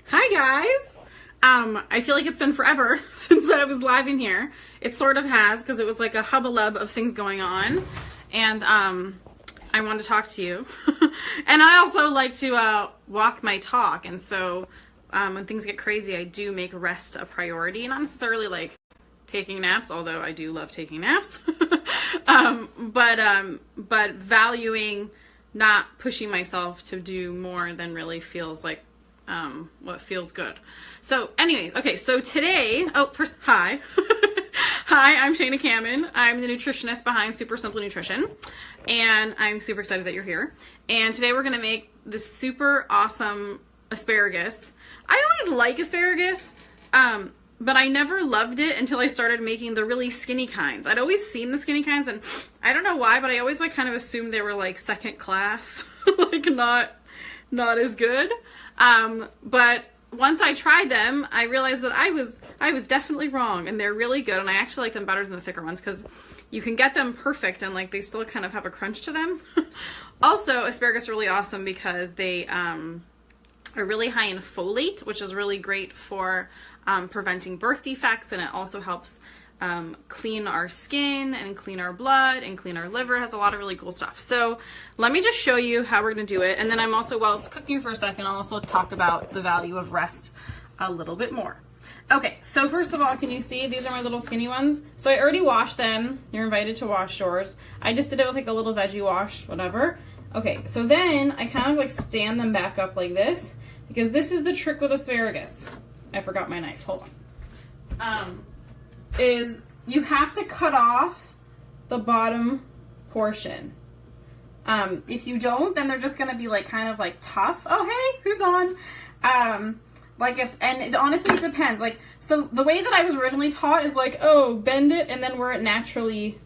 Hi guys! I feel like it's been forever since I was live in here. It sort of has, because it was like a hubbalub of things going on. And I wanted to talk to you. And I also like to walk my talk. And so when things get crazy, I do make rest a priority. Not necessarily like taking naps, although I do love taking naps. But valuing not pushing myself to do more than really feels like what feels good. So anyways, okay, so today, first, hi. Hi, I'm Shayna Kamen. I'm the nutritionist behind Super Simple Nutrition, and I'm super excited that you're here. And today we're gonna make this super awesome asparagus. I always like asparagus, but I never loved it until I started making the really skinny kinds. I'd always seen the skinny kinds, and I don't know why, but I always like kind of assumed they were like second class, like not as good. But once I tried them, I realized that I was definitely wrong, and they're really good, and I actually like them better than the thicker ones because you can get them perfect and like they still kind of have a crunch to them. Also, asparagus are really awesome because they are really high in folate, which is really great for preventing birth defects, and it also helps clean our skin and clean our blood and clean our liver. It has a lot of really cool stuff. So let me just show you how we're going to do it, and then I'm also, while it's cooking for a second, I'll also talk about the value of rest a little bit more. Okay, so first of all, can you see these are my little skinny ones? So I already washed them. You're invited to wash yours. I just did it with like a little veggie wash, whatever. Okay, so then I kind of like stand them back up like this, because this is the trick with asparagus. I forgot my knife, hold on. Is you have to cut off the bottom portion. If you don't, then they're just gonna be like kind of like tough. Oh hey, who's on? And honestly it depends. Like, so the way that I was originally taught is like, oh, bend it and then where it naturally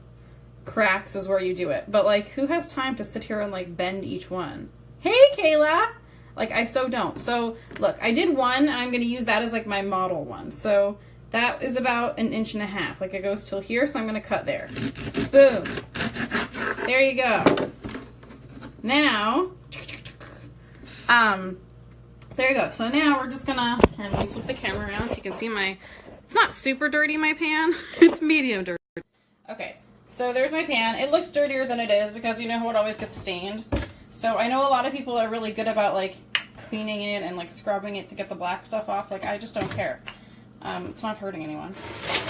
cracks is where you do it. But like, who has time to sit here and like bend each one? Hey Kayla! Like, I so don't. So look, I did one and I'm gonna use that as like my model one. So that is about 1.5 inches. Like, it goes till here, so I'm gonna cut there. Boom. There you go. Now, so there you go. So now we're just gonna, and let me flip the camera around so you can see it's not super dirty, my pan. It's medium dirty. Okay, so there's my pan. It looks dirtier than it is because you know how it always gets stained. So I know a lot of people are really good about like cleaning it and like scrubbing it to get the black stuff off. Like, I just don't care. It's not hurting anyone.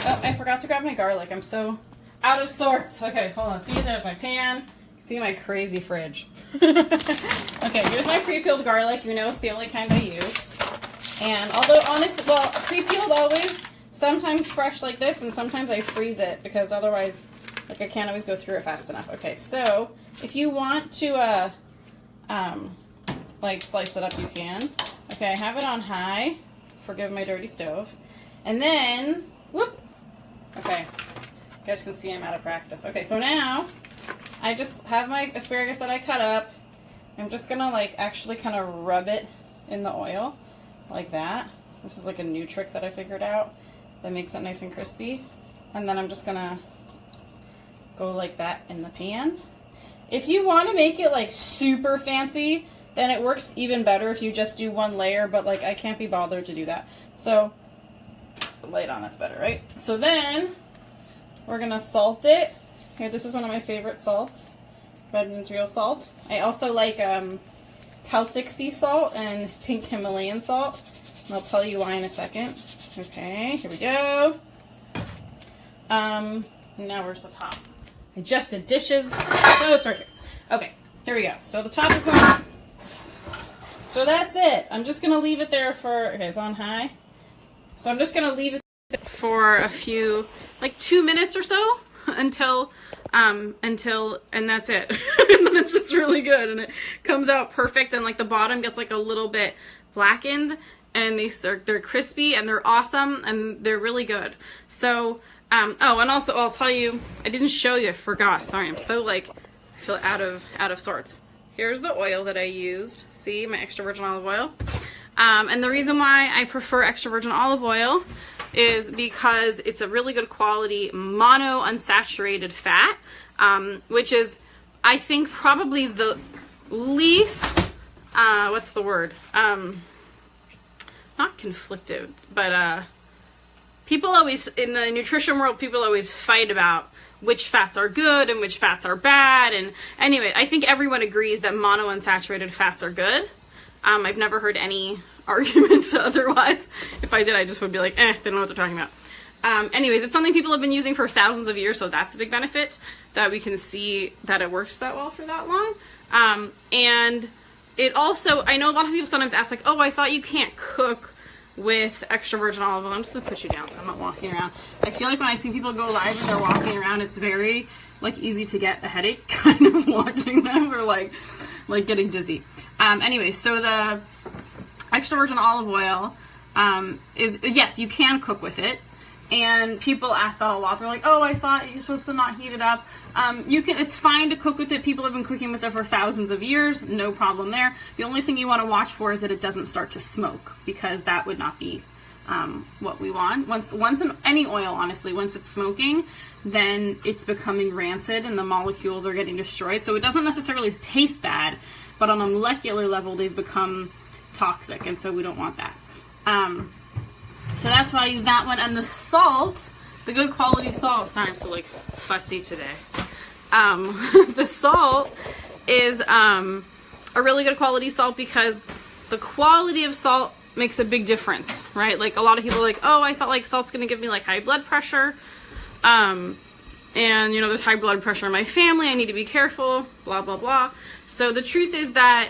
Oh, I forgot to grab my garlic. I'm so out of sorts. Okay, hold on. See, there's my pan. See my crazy fridge. Okay, here's my pre-peeled garlic. You know it's the only kind I use. And although pre-peeled always, sometimes fresh like this, and sometimes I freeze it because otherwise, like, I can't always go through it fast enough. Okay, so if you want to, like, slice it up, you can. Okay, I have it on high. Forgive my dirty stove. And then, whoop. Okay, you guys can see I'm out of practice. Okay, so now I just have my asparagus that I cut up. I'm just gonna like actually kind of rub it in the oil like that. This is like a new trick that I figured out that makes it nice and crispy. And then I'm just gonna go like that in the pan. If you want to make it like super fancy, then it works even better if you just do one layer, but like I can't be bothered to do that. So the light on, that's better, right? So then we're gonna salt it. Here, this is one of my favorite salts, Redmond's Real Salt. I also like Celtic sea salt and pink Himalayan salt, and I'll tell you why in a second. Okay, here we go. Now where's the top? I just did dishes. Oh, it's right here. Okay, here we go. So the top is on. So that's it. I'm just gonna leave it there for, okay, it's on high. So I'm just gonna leave it for a few, like 2 minutes or so until, and that's it. And then it's just really good and it comes out perfect, and like the bottom gets like a little bit blackened, and they're crispy and they're awesome and they're really good. So, oh, and also I'll tell you, I didn't show you, I forgot, sorry, I'm so like, I feel out of sorts. Here's the oil that I used. See, my extra virgin olive oil. And the reason why I prefer extra virgin olive oil is because it's a really good quality mono unsaturated fat, which is, I think, probably the least, what's the word? not conflicted, but people always, in the nutrition world, people always fight about which fats are good and which fats are bad. And anyway, I think everyone agrees that monounsaturated fats are good. I've never heard any arguments otherwise. If I did, I just would be like, they don't know what they're talking about. Anyways, it's something people have been using for thousands of years, so that's a big benefit, that we can see that it works that well for that long. And it also, I know a lot of people sometimes ask, like, oh, I thought you can't cook with extra virgin olive oil. I'm just gonna put you down so I'm not walking around. I feel like when I see people go live and they're walking around, it's very like easy to get a headache kind of watching them, or like getting dizzy. Anyway, so the extra virgin olive oil is, yes, you can cook with it. And people ask that a lot. They're like, oh, I thought you're supposed to not heat it up. You can. It's fine to cook with it. People have been cooking with it for thousands of years. No problem there. The only thing you want to watch for is that it doesn't start to smoke, because that would not be what we want. Once any oil, honestly, once it's smoking, then it's becoming rancid and the molecules are getting destroyed. So it doesn't necessarily taste bad, but on a molecular level, they've become toxic, and so we don't want that. So that's why I use that one. And the salt, the good quality salt, sorry, I'm so like futzy today. The salt is a really good quality salt, because the quality of salt makes a big difference, right? Like a lot of people are like, oh, I thought like salt's gonna give me like high blood pressure. And you know, there's high blood pressure in my family, I need to be careful, blah, blah, blah. So the truth is that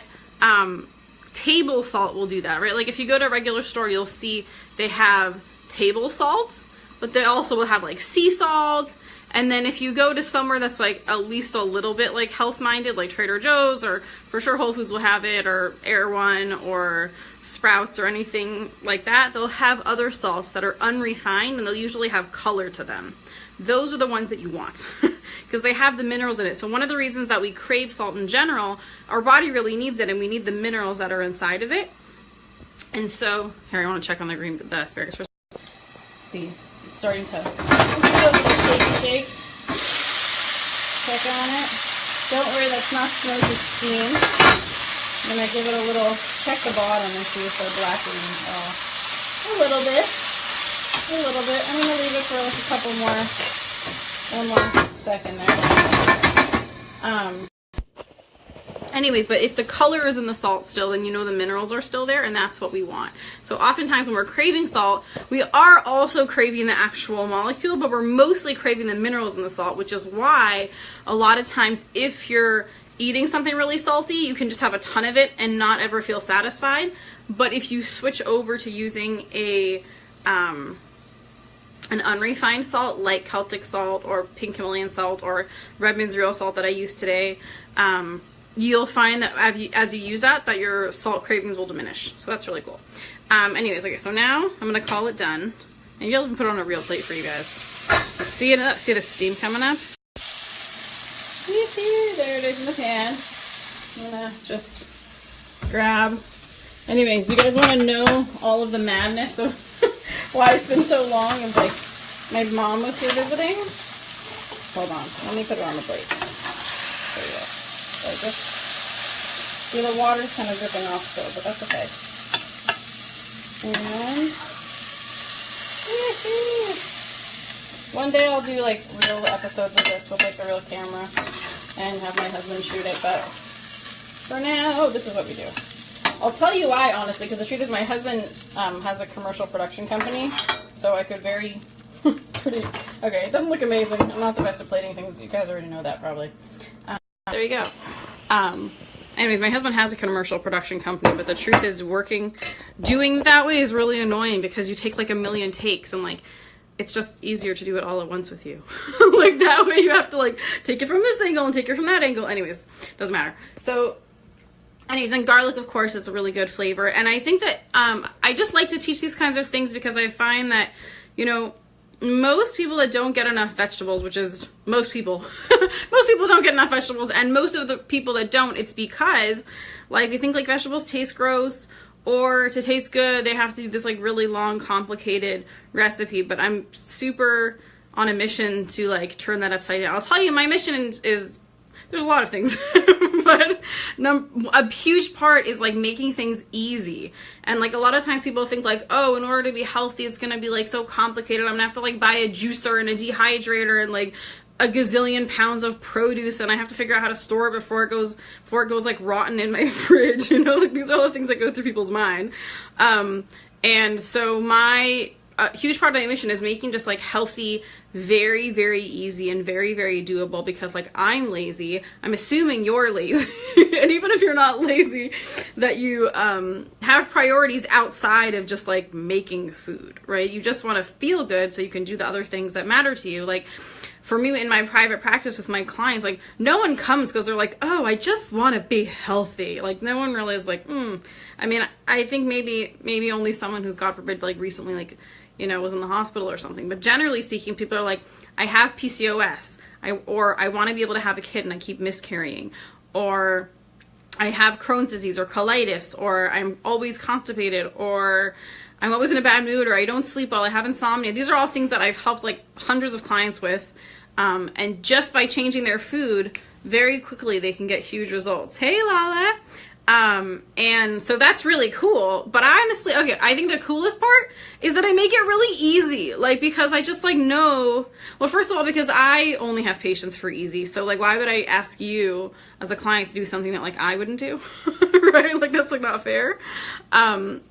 table salt will do that, right? Like if you go to a regular store, you'll see they have table salt, but they also will have like sea salt. And then if you go to somewhere that's like at least a little bit like health minded, like Trader Joe's, or for sure Whole Foods will have it, or Air One or Sprouts or anything like that, they'll have other salts that are unrefined, and they'll usually have color to them. Those are the ones that you want because they have the minerals in it. So one of the reasons that we crave salt in general, our body really needs it, and we need the minerals that are inside of it. And so, here, I want to check on the asparagus first. See, it's starting to shake. Check on it. Don't worry, that's not smoky steam. I'm going to give it a little, check the bottom and see if they're blackening off. A little bit. I'm going to leave it for like a couple more, one more second there. Anyways, but if the color is in the salt still, then you know the minerals are still there, and that's what we want. So oftentimes when we're craving salt, we are also craving the actual molecule, but we're mostly craving the minerals in the salt, which is why a lot of times if you're eating something really salty, you can just have a ton of it and not ever feel satisfied. But if you switch over to using an unrefined salt like Celtic salt or pink Himalayan salt or Redmond's real salt that I use today, you'll find that as you use that your salt cravings will diminish. So that's really cool. Anyways, okay, so now I'm going to call it done. Maybe I'll even put it on a real plate for you guys. See the steam coming up? There it is in the pan. I'm going to just grab. Anyways, you guys want to know all of the madness of why it's been so long? And like, my mom was here visiting. Hold on. Let me put it on the plate. There you go. See, the water's kind of dripping off still, but that's okay. And one day I'll do like real episodes of this with like a real camera and have my husband shoot it, but for now, this is what we do. I'll tell you why, honestly, because the truth is my husband has a commercial production company, so I could very pretty, okay, it doesn't look amazing. I'm not the best at plating things. You guys already know that probably. There you go. Anyways, my husband has a commercial production company, but the truth is doing that way is really annoying because you take like a million takes and like, it's just easier to do it all at once with you. Like that way you have to like take it from this angle and take it from that angle. Anyways, doesn't matter. So anyways, and garlic, of course, is a really good flavor. And I think that I just like to teach these kinds of things because I find that, you know, most people that don't get enough vegetables, which is most people, most people don't get enough vegetables, and most of the people that don't, it's because like they think like vegetables taste gross, or to taste good, they have to do this like really long, complicated recipe. But I'm super on a mission to like turn that upside down. I'll tell you, my mission is there's a lot of things, but But a huge part is like making things easy. And like a lot of times people think like, oh, in order to be healthy, it's going to be like so complicated. I'm gonna have to like buy a juicer and a dehydrator and like a gazillion pounds of produce, and I have to figure out how to store it before it goes like rotten in my fridge. You know, like these are all the things that go through people's mind. And so my huge part of my mission is making just like healthy very, very easy and very, very doable, because like I'm lazy. I'm assuming you're lazy. And even if you're not lazy, that you have priorities outside of just like making food, right? You just want to feel good so you can do the other things that matter to you. Like for me in my private practice with my clients, like no one comes because they're like, oh, I just want to be healthy. Like no one really is like, I mean, I think maybe only someone who's, God forbid, like recently, like, you know, was in the hospital or something. But generally speaking, people are like, I have PCOS, or I want to be able to have a kid and I keep miscarrying, or I have Crohn's disease or colitis, or I'm always constipated, or I'm always in a bad mood, or I don't sleep well, I have insomnia. These are all things that I've helped like hundreds of clients with. And just by changing their food, very quickly they can get huge results. Hey, Lala. And so that's really cool. But honestly, okay, I think the coolest part is that I make it really easy. Like, because I just like know, well, first of all, because I only have patience for easy. So like, why would I ask you as a client to do something that like I wouldn't do? Right? Like that's like not fair. And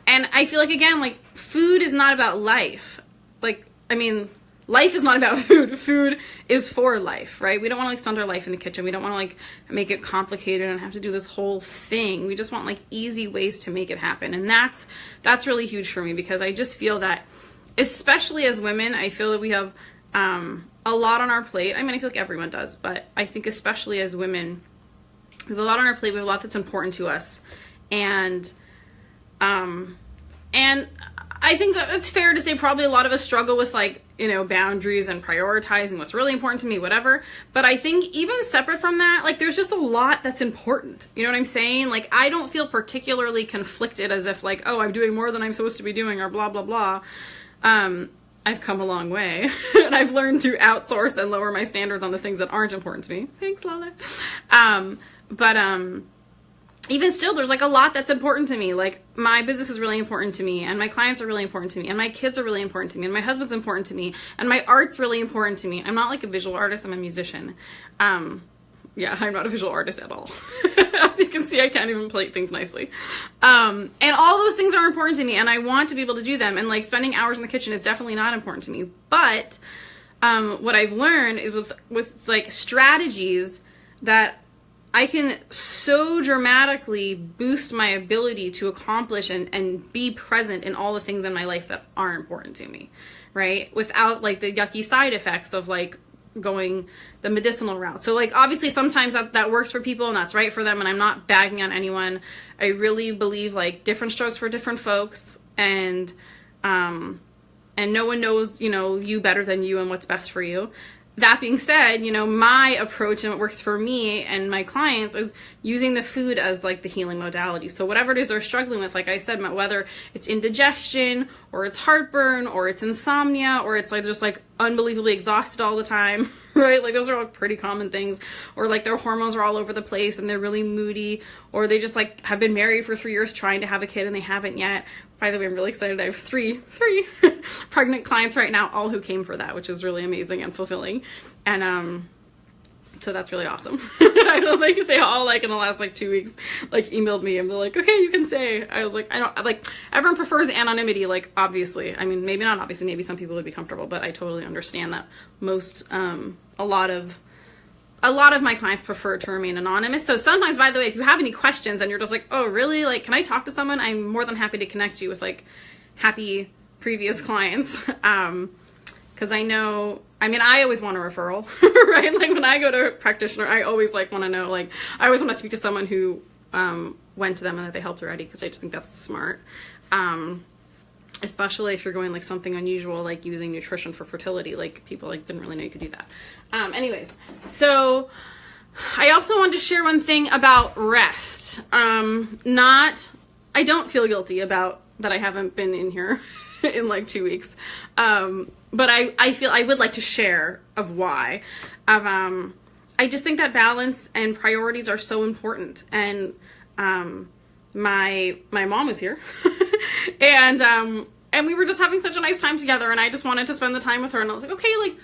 I feel like, again, like food is not about life. Like, I mean, life is not about food. Food is for life, right? We don't want to like spend our life in the kitchen. We don't want to like make it complicated and have to do this whole thing. We just want like easy ways to make it happen. And that's really huge for me, because I just feel that, especially as women, I feel that we have a lot on our plate. I mean, I feel like everyone does, but I think especially as women, we have a lot on our plate. We have a lot that's important to us. And I think it's fair to say probably a lot of us struggle with like, you know, boundaries and prioritizing what's really important to me, whatever. But I think even separate from that, like there's just a lot that's important. You know what I'm saying? Like I don't feel particularly conflicted as if like, oh, I'm doing more than I'm supposed to be doing or blah, blah, blah. I've come a long way and I've learned to outsource and lower my standards on the things that aren't important to me. Thanks, Lala. Even still, there's like a lot that's important to me. Like my business is really important to me, and my clients are really important to me, and my kids are really important to me, and my husband's important to me, and my art's really important to me. I'm not like a visual artist, I'm a musician. Yeah, I'm not a visual artist at all. As you can see, I can't even plate things nicely. And all those things are important to me, and I want to be able to do them, and like spending hours in the kitchen is definitely not important to me. But what I've learned is with like strategies that I can so dramatically boost my ability to accomplish and be present in all the things in my life that are important to me, right? Without like the yucky side effects of like going the medicinal route. So like obviously sometimes that works for people and that's right for them, and I'm not bagging on anyone. I really believe like different strokes for different folks, and no one knows, you know, you better than you and what's best for you. That being said, you know, my approach and what works for me and my clients is using the food as like the healing modality. So whatever it is they're struggling with, like I said, whether it's indigestion or it's heartburn or it's insomnia or it's like just like unbelievably exhausted all the time, right? Like those are all pretty common things. Or like their hormones are all over the place and they're really moody, or they just like have been married for 3 years trying to have a kid and they haven't yet. By the way, I'm really excited. I have three pregnant clients right now, all who came for that, which is really amazing and fulfilling. And so that's really awesome. I don't think they all like in the last like 2 weeks like emailed me and they're like, okay, you can say. I was like, I don't like, everyone prefers anonymity, like obviously. I mean, maybe not obviously, maybe some people would be comfortable, but I totally understand that most a lot of my clients prefer to remain anonymous. So sometimes, by the way, if you have any questions and you're just like, oh, really? Like, can I talk to someone? I'm more than happy to connect you with like happy previous clients. Cause I know, I mean, I always want a referral, right? Like when I go to a practitioner, I always like want to know, like, I always want to speak to someone who, went to them and that they helped already. Cause I just think that's smart. Especially if you're going like something unusual, like using nutrition for fertility, like people like didn't really know you could do that. Anyways, so I also wanted to share one thing about rest. I don't feel guilty about that I haven't been in here in like 2 weeks. But I feel I would like to share of why. I just think that balance and priorities are so important. And my mom was here and we were just having such a nice time together, and I just wanted to spend the time with her, and I was like, okay, like,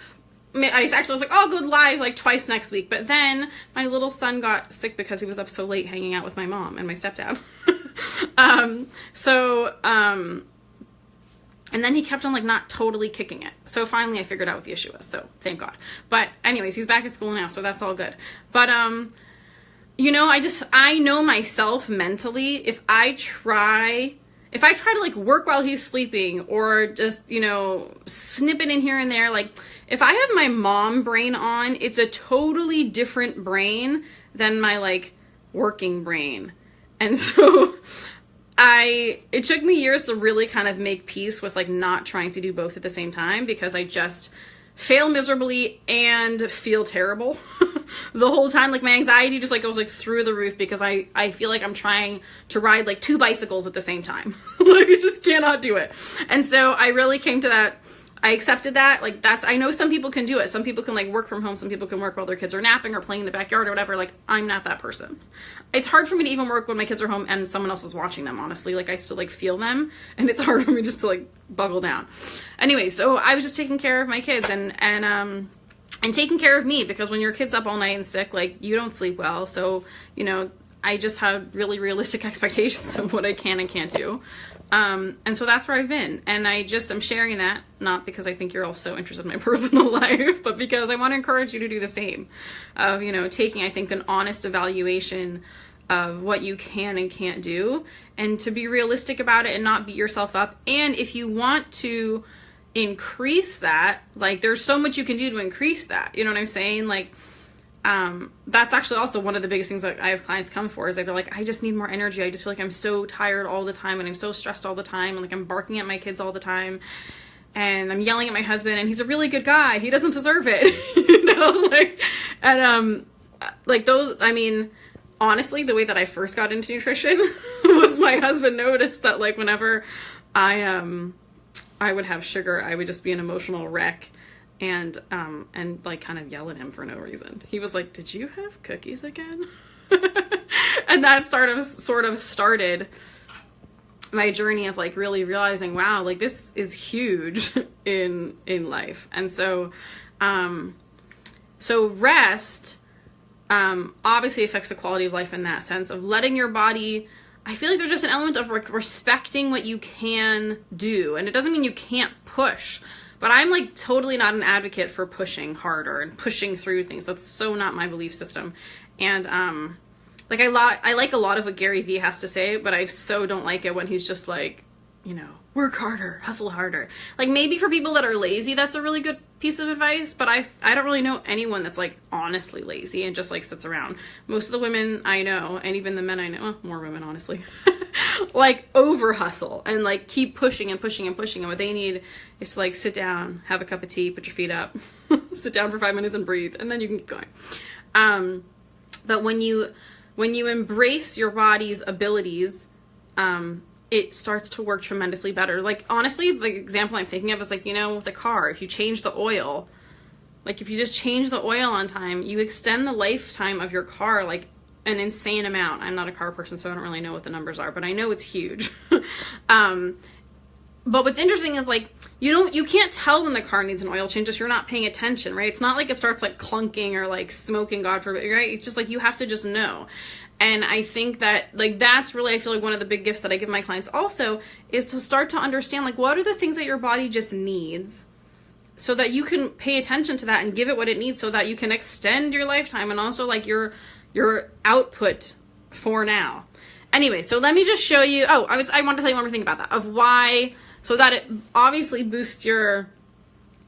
I was like, I'll go live like twice next week. But then my little son got sick because he was up so late hanging out with my mom and my stepdad. And then he kept on like not totally kicking it. So finally I figured out what the issue was. So thank God. But anyways, he's back at school now, so that's all good. But you know, I know myself mentally, if I try to like work while he's sleeping, or just, you know, snip it in here and there, like if I have my mom brain on, it's a totally different brain than my like working brain. And so it took me years to really kind of make peace with like not trying to do both at the same time, because I just fail miserably and feel terrible the whole time. Like my anxiety just like goes like through the roof because I feel like I'm trying to ride like 2 bicycles at the same time. Like I just cannot do it. And so I really came to that. I accepted that. Like I know some people can do it. Some people can like work from home. Some people can work while their kids are napping or playing in the backyard or whatever. Like I'm not that person. It's hard for me to even work when my kids are home and someone else is watching them, honestly. Like I still like feel them, and it's hard for me just to like buckle down. Anyway, so I was just taking care of my kids and taking care of me, because when your kid's up all night and sick, like you don't sleep well. So, you know, I just had really realistic expectations of what I can and can't do. And so that's where I've been. And I'm sharing that, not because I think you're all so interested in my personal life, but because I want to encourage you to do the same. Of, you know, taking, I think, an honest evaluation of what you can and can't do, and to be realistic about it and not beat yourself up. And if you want to increase that, like there's so much you can do to increase that. You know what I'm saying? Like, that's actually also one of the biggest things that I have clients come for, is like, they're like, I just need more energy. I just feel like I'm so tired all the time, and I'm so stressed all the time, and like I'm barking at my kids all the time, and I'm yelling at my husband, and he's a really good guy. He doesn't deserve it. You know, like, and like those, I mean, honestly, the way that I first got into nutrition was my husband noticed that like whenever I would have sugar, I would just be an emotional wreck. And like kind of yell at him for no reason. He was like, "Did you have cookies again?" And that sort of started my journey of like really realizing, wow, like this is huge in life. And so rest obviously affects the quality of life in that sense of letting your body. I feel like there's just an element of like respecting what you can do, and it doesn't mean you can't push. But I'm like totally not an advocate for pushing harder and pushing through things. That's so not my belief system. And like I like a lot of what Gary Vee has to say, but I so don't like it when he's just like, you know, work harder, hustle harder. Like maybe for people that are lazy, that's a really good piece of advice, but I don't really know anyone that's like honestly lazy and just like sits around. Most of the women I know, and even the men I know, well, more women honestly, like over hustle and like keep pushing and pushing and pushing, and what they need is to like sit down, have a cup of tea, put your feet up, sit down for 5 minutes and breathe, and then you can keep going. But when you embrace your body's abilities, it starts to work tremendously better. Like, honestly, the example I'm thinking of is like, you know, with a car, if you change the oil, like if you just change the oil on time, you extend the lifetime of your car, like an insane amount. I'm not a car person, so I don't really know what the numbers are, but I know it's huge. But what's interesting is like, you can't tell when the car needs an oil change if you're not paying attention, right? It's not like it starts like clunking or like smoking, God forbid, right? It's just like, you have to just know. And I think that like, that's really, I feel like one of the big gifts that I give my clients also is to start to understand like, what are the things that your body just needs, so that you can pay attention to that and give it what it needs, so that you can extend your lifetime and also like your output for now. Anyway, so let me just show you, I want to tell you one more thing about that, of why, so that it obviously boosts your,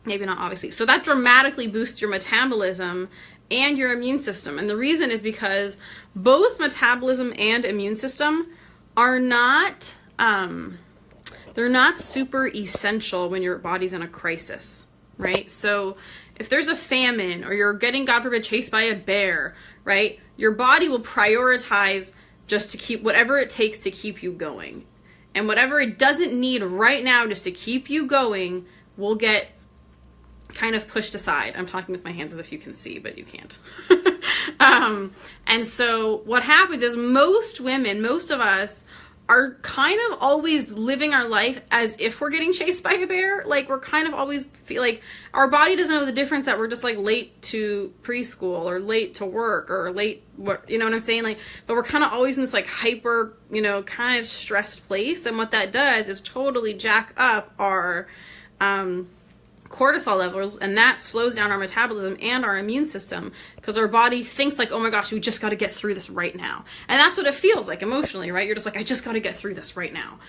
maybe not obviously, so that dramatically boosts your metabolism and your immune system. And the reason is because both metabolism and immune system are not, they're not super essential when your body's in a crisis, right? So if there's a famine, or you're getting, God forbid, chased by a bear, right? Your body will prioritize just to keep whatever it takes to keep you going. And whatever it doesn't need right now just to keep you going will get kind of pushed aside. I'm talking with my hands as if you can see, but you can't. And so what happens is most women, most of us, are kind of always living our life as if we're getting chased by a bear. Like, we're kind of always feel like our body doesn't know the difference that we're just like late to preschool or late to work or late, what, you know what I'm saying? Like, but we're kind of always in this like hyper, you know, kind of stressed place. And what that does is totally jack up our, cortisol levels, and that slows down our metabolism and our immune system, because our body thinks like, oh my gosh, we just got to get through this right now. And that's what it feels like emotionally, right? You're just like, I just got to get through this right now.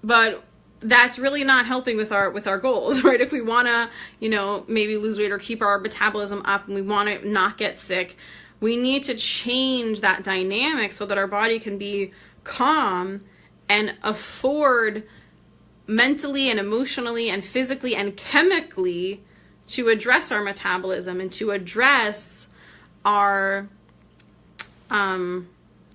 But that's really not helping with our goals, right? If we want to, you know, maybe lose weight or keep our metabolism up and we want to not get sick, we need to change that dynamic so that our body can be calm and afford mentally and emotionally and physically and chemically to address our metabolism and to address our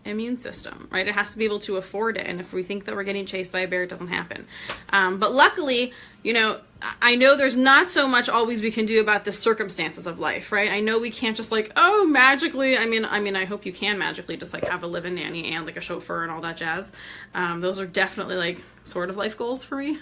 immune system, right? It has to be able to afford it. And if we think that we're getting chased by a bear, it doesn't happen. But luckily, you know, I know there's not so much always we can do about the circumstances of life, right? I know we can't just like, oh, magically, I mean, I hope you can magically just like have a live-in nanny and like a chauffeur and all that jazz. Those are definitely like sort of life goals for me.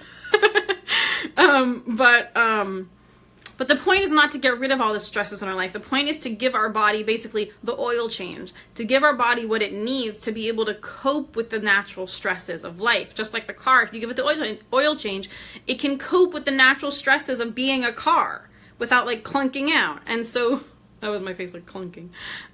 But the point is not to get rid of all the stresses in our life. The point is to give our body basically the oil change, to give our body what it needs to be able to cope with the natural stresses of life. Just like the car, if you give it the oil change, it can cope with the natural stresses of being a car without like clunking out. And so, that was my face like clunking.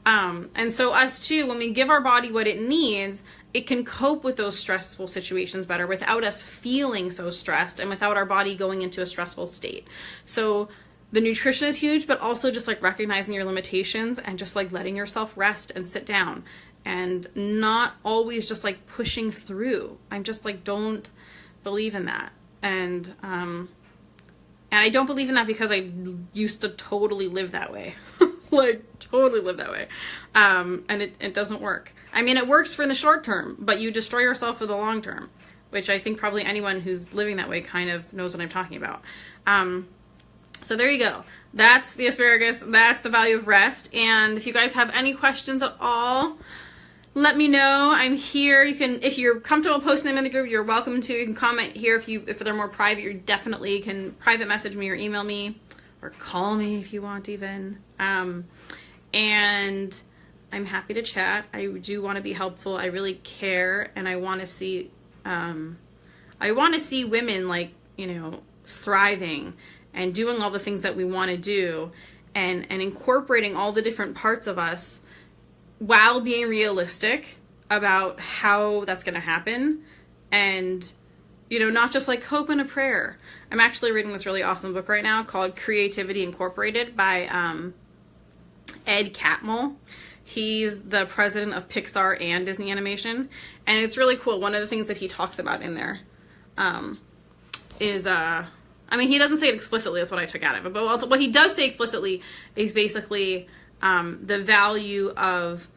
And so us too, when we give our body what it needs, it can cope with those stressful situations better without us feeling so stressed and without our body going into a stressful state. So the nutrition is huge, but also just like recognizing your limitations and just like letting yourself rest and sit down and not always just like pushing through. I'm just like, don't believe in that. And I don't believe in that because I used to totally live that way. Like totally live that way. And it doesn't work. I mean, it works for the short term, but you destroy yourself for the long term, which I think probably anyone who's living that way kind of knows what I'm talking about. So there you go. That's the asparagus. That's the value of rest. And if you guys have any questions at all, let me know. I'm here. You can, if you're comfortable posting them in the group, you're welcome to. You can comment here if they're more private. You definitely can private message me or email me or call me if you want even. And I'm happy to chat. I do want to be helpful. I really care, and I want to see women like, you know, thriving and doing all the things that we want to do and incorporating all the different parts of us while being realistic about how that's going to happen. And, you know, not just like hope and a prayer. I'm actually reading this really awesome book right now called Creativity Incorporated by Ed Catmull. He's the president of Pixar and Disney Animation. And it's really cool. One of the things that he talks about in there is... I mean, he doesn't say it explicitly, that's what I took out of it, but also what he does say explicitly is basically the value of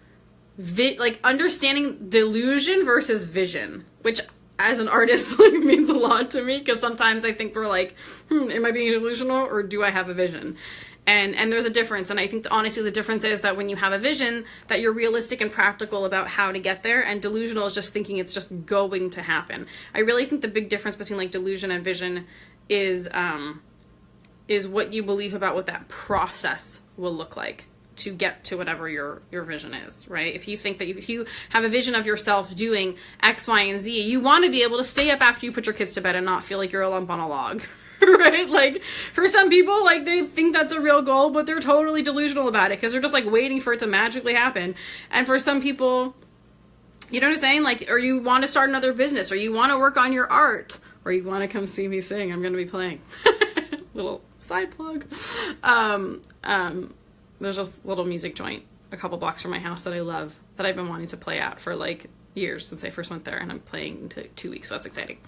like understanding delusion versus vision, which as an artist like means a lot to me, because sometimes I think we're like, am I being delusional or do I have a vision? And there's a difference, and I think honestly the difference is that when you have a vision, that you're realistic and practical about how to get there, and delusional is just thinking it's just going to happen. I really think the big difference between like delusion and vision is what you believe about what that process will look like to get to whatever your vision is, right? If you think that if you have a vision of yourself doing X, Y, and Z, you want to be able to stay up after you put your kids to bed and not feel like you're a lump on a log, right? Like for some people, like they think that's a real goal, but they're totally delusional about it because they're just like waiting for it to magically happen. And for some people, you know what I'm saying? Like, or you want to start another business, or you want to work on your art, or you want to come see me sing. I'm going to be playing. Little side plug. There's just a little music joint a couple blocks from my house that I love, that I've been wanting to play at for like years since I first went there, and I'm playing into 2 weeks, so that's exciting.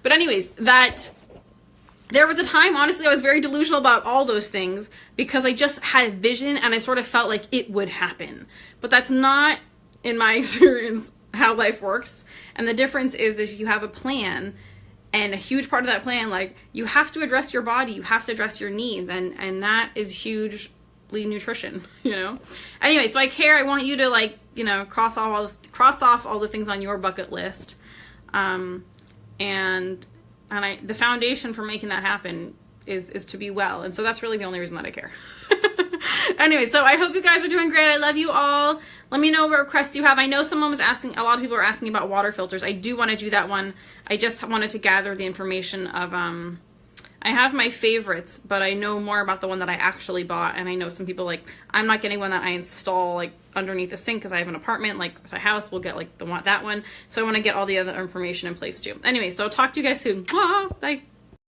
But anyways, there was a time, honestly, I was very delusional about all those things because I just had vision and I sort of felt like it would happen. But that's not, in my experience, how life works. And the difference is if you have a plan, and a huge part of that plan, like, you have to address your body, you have to address your needs, and that is huge, nutrition, you know? Anyway, so I care. I want you to, like, you know, cross off all the things on your bucket list. And the foundation for making that happen is to be well. And so that's really the only reason that I care. Anyway, so I hope you guys are doing great. I love you all. Let me know what requests you have. I know someone was asking, a lot of people are asking about water filters. I do want to do that one. I just wanted to gather the information of, I have my favorites, but I know more about the one that I actually bought. And I know some people, like, I'm not getting one that I install, like, underneath the sink because I have an apartment. Like, if a house, we'll get, like, that one. So I want to get all the other information in place too. Anyway, so I'll talk to you guys soon. Bye.